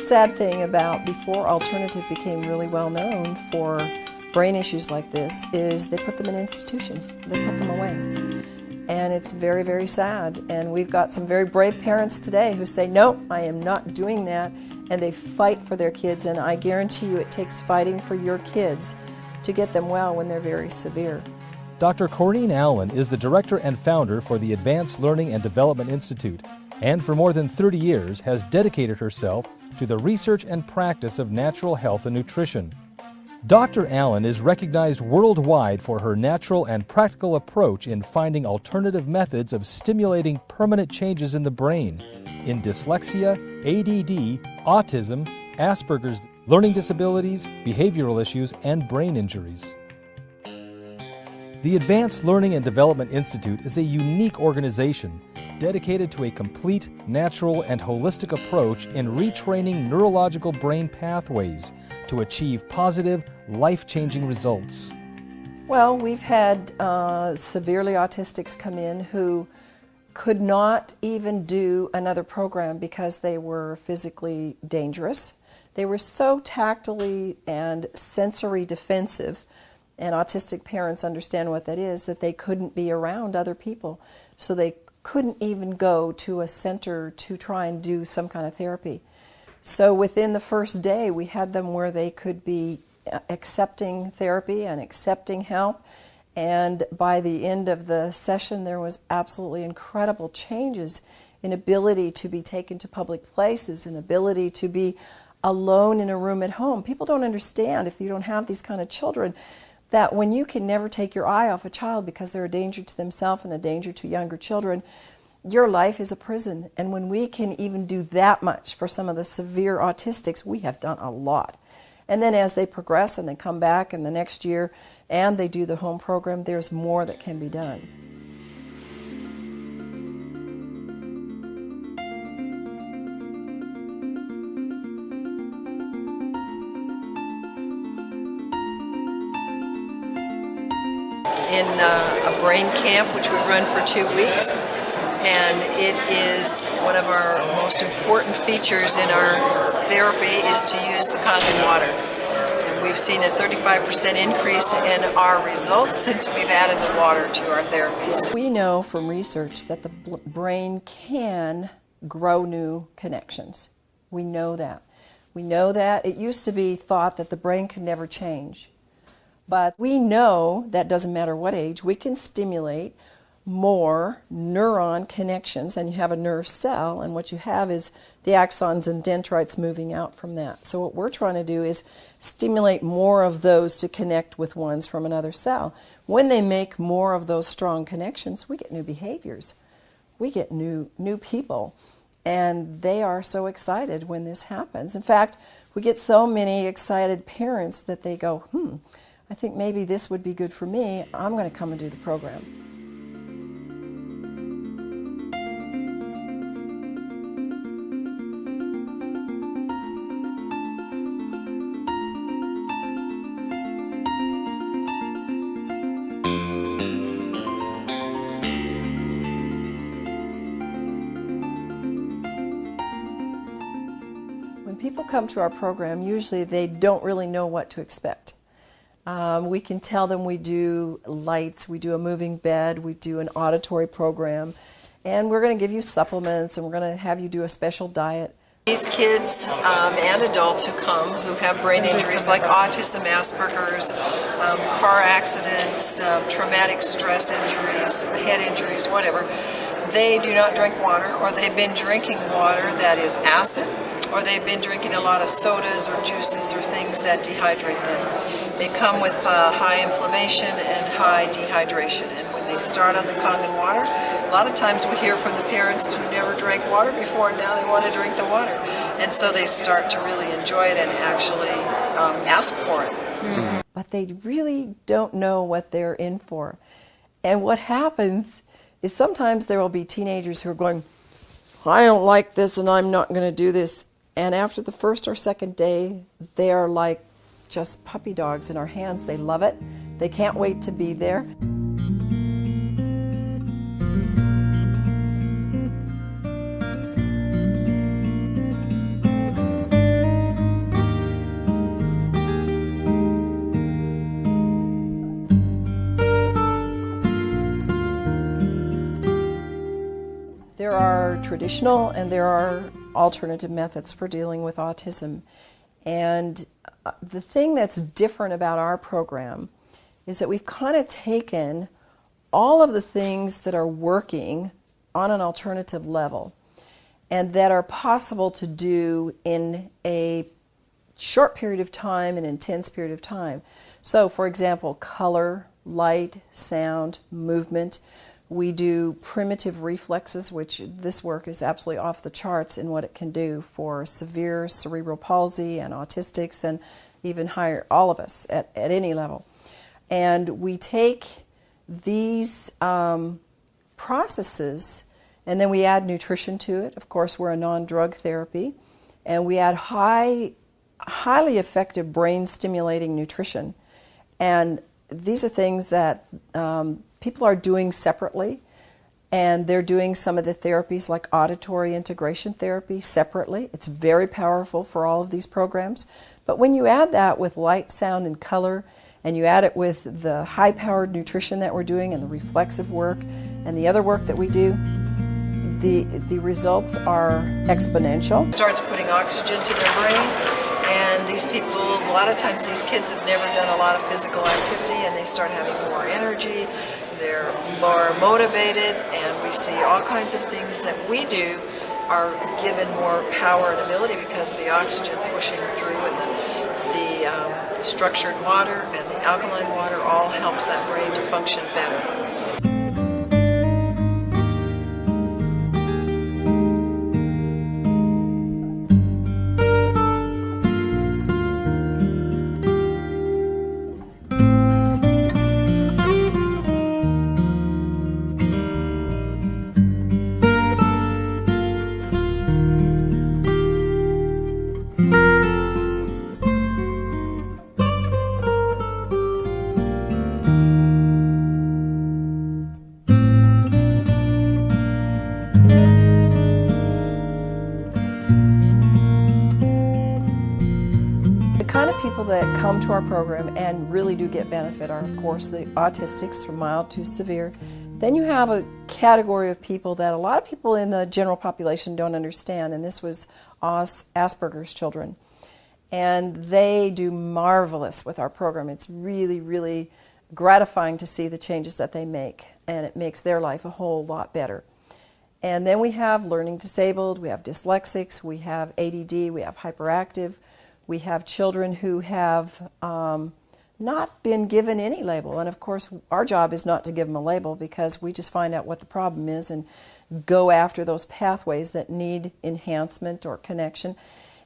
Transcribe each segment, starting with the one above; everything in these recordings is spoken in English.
sad thing about before alternative became really well known for brain issues like this is they put them in institutions. They put them away. And it's very, very sad. And we've got some very brave parents today who say, no, I am not doing that. And they fight for their kids. And I guarantee you it takes fighting for your kids to get them well when they're very severe. Dr. Corinne Allen is the director and founder for the Advanced Learning and Development Institute, and for more than 30 years has dedicated herself to the research and practice of natural health and nutrition. Dr. Allen is recognized worldwide for her natural and practical approach in finding alternative methods of stimulating permanent changes in the brain in dyslexia, ADD, autism, Asperger's, learning disabilities, behavioral issues, and brain injuries. The Advanced Learning and Development Institute is a unique organization dedicated to a complete, natural, and holistic approach in retraining neurological brain pathways to achieve positive, life-changing results. Well, we've had severely autistics come in who could not even do another program because they were physically dangerous. They were so tactily and sensory defensive, and autistic parents understand what that is, that they couldn't be around other people. So they couldn't even go to a center to try and do some kind of therapy. So within the first day, we had them where they could be accepting therapy and accepting help. And by the end of the session, there was absolutely incredible changes in ability to be taken to public places and ability to be alone in a room at home. People don't understand, if you don't have these kind of children, that when you can never take your eye off a child because they're a danger to themselves and a danger to younger children, your life is a prison. And when we can even do that much for some of the severe autistics, we have done a lot. And then as they progress and they come back in the next year and they do the home program, there's more that can be done. In a brain camp which we run for 2 weeks, and it is one of our most important features in our therapy is to use the Kangen water. And we've seen a 35% increase in our results since we've added the water to our therapies. We know from research that the brain can grow new connections. We know that. We know that. It used to be thought that the brain could never change. But we know that doesn't matter what age, we can stimulate more neuron connections, and you have a nerve cell, and what you have is the axons and dendrites moving out from that. So what we're trying to do is stimulate more of those to connect with ones from another cell. When they make more of those strong connections, we get new behaviors. We get new people, and they are so excited when this happens. In fact, we get so many excited parents that they go, I think maybe this would be good for me. I'm going to come and do the program. When people come to our program, usually they don't really know what to expect. We can tell them we do lights, we do a moving bed, we do an auditory program, and we're going to give you supplements, and we're going to have you do a special diet. These kids and adults who come who have brain injuries like autism, Asperger's, car accidents, traumatic stress injuries, head injuries, whatever, they do not drink water, or they've been drinking water that is acid, or they've been drinking a lot of sodas or juices or things that dehydrate them. They come with high inflammation and high dehydration, and when they start on the Kangen water, a lot of times we hear from the parents who never drank water before, and now they want to drink the water. And so they start to really enjoy it and actually ask for it. Mm-hmm. But they really don't know what they're in for. And what happens is sometimes there will be teenagers who are going, I don't like this and I'm not going to do this. And after the first or second day, they are like just puppy dogs in our hands. They love it. They can't wait to be there. are traditional and there are alternative methods for dealing with autism. And the thing that's different about our program is that we've kind of taken all of the things that are working on an alternative level and that are possible to do in a short period of time, an intense period of time. So, for example, color, light, sound, movement. We do primitive reflexes, which this work is absolutely off the charts in what it can do for severe cerebral palsy and autistics and even higher, all of us at any level. And we take these processes and then we add nutrition to it. Of course, we're a non-drug therapy. And we add highly effective brain-stimulating nutrition. And these are things that people are doing separately, and they're doing some of the therapies like auditory integration therapy separately. It's very powerful for all of these programs. But when you add that with light, sound, and color, and you add it with the high-powered nutrition that we're doing and the reflexive work and the other work that we do, the results are exponential. It starts putting oxygen to their brain, and these people, a lot of times these kids have never done a lot of physical activity, and they start having more energy, they're more motivated, and we see all kinds of things that we do are given more power and ability because of the oxygen pushing through, and the structured water and the alkaline water all helps that brain to function better. People that come to our program and really do get benefit are, of course, the autistics from mild to severe. Then you have a category of people that a lot of people in the general population don't understand, and this was Asperger's children. And they do marvelous with our program. It's really, really gratifying to see the changes that they make, and it makes their life a whole lot better. And then we have learning disabled, we have dyslexics, we have ADD, we have hyperactive. We have children who have not been given any label. And of course, our job is not to give them a label because we just find out what the problem is and go after those pathways that need enhancement or connection.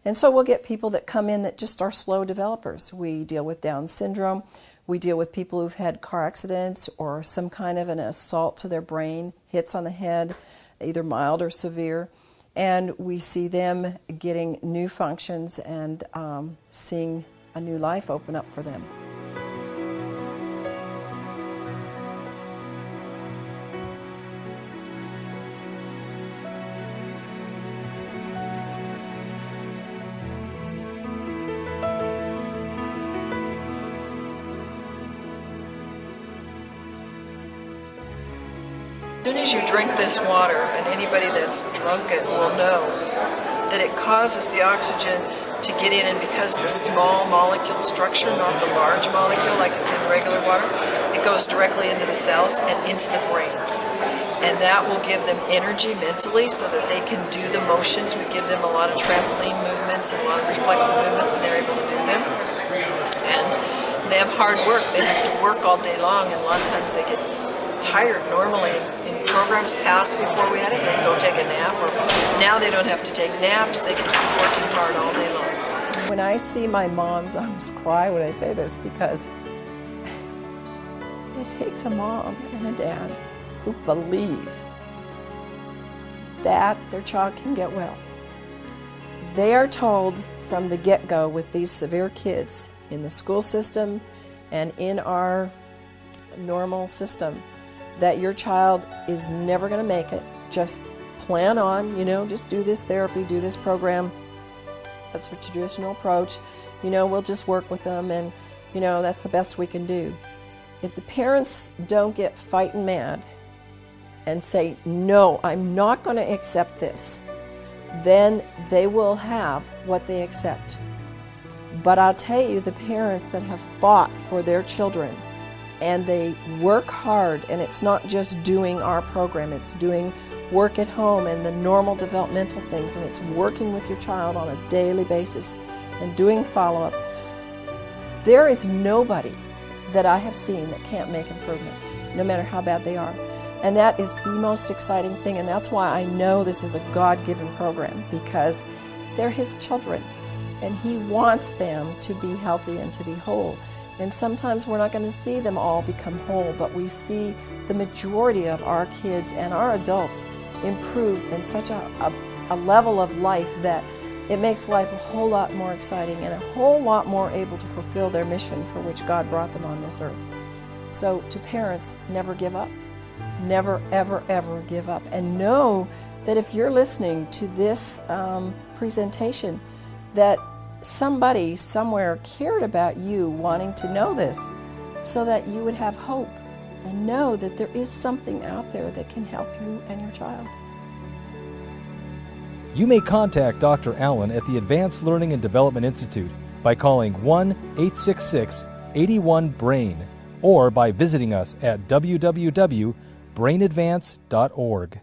And so we'll get people that come in that just are slow developers. We deal with Down syndrome. We deal with people who've had car accidents or some kind of an assault to their brain, hits on the head, either mild or severe. And we see them getting new functions and seeing a new life open up for them. As soon as you drink this water, and anybody that's drunk it will know that it causes the oxygen to get in, and because of the small molecule structure, not the large molecule like it's in regular water, it goes directly into the cells and into the brain. And that will give them energy mentally so that they can do the motions. We give them a lot of trampoline movements and a lot of reflexive movements, and they're able to do them. And they have hard work. They have to work all day long, and a lot of times they get tired normally. In programs past before we had it, they'd go take a nap, or now they don't have to take naps, they can keep working hard all day long. When I see my moms, I almost cry when I say this because it takes a mom and a dad who believe that their child can get well. They are told from the get-go with these severe kids in the school system and in our normal system that your child is never going to make it. Just plan on, just do this therapy, do this program. That's the traditional approach. We'll just work with them, and, that's the best we can do. If the parents don't get fighting mad and say, no, I'm not going to accept this, then they will have what they accept. But I'll tell you, the parents that have fought for their children and they work hard, and it's not just doing our program, it's doing work at home and the normal developmental things, and it's working with your child on a daily basis and doing follow-up. There is nobody that I have seen that can't make improvements, no matter how bad they are. And that is the most exciting thing, and that's why I know this is a God-given program, because they're His children, and He wants them to be healthy and to be whole. And sometimes we're not going to see them all become whole, but we see the majority of our kids and our adults improve in such a level of life that it makes life a whole lot more exciting and a whole lot more able to fulfill their mission for which God brought them on this earth. So to parents, never give up. Never, ever, ever give up. And know that if you're listening to this presentation, that somebody somewhere cared about you wanting to know this so that you would have hope and know that there is something out there that can help you and your child. You may contact Dr. Allen at the Advanced Learning and Development Institute by calling 1-866-81-BRAIN or by visiting us at www.brainadvance.org.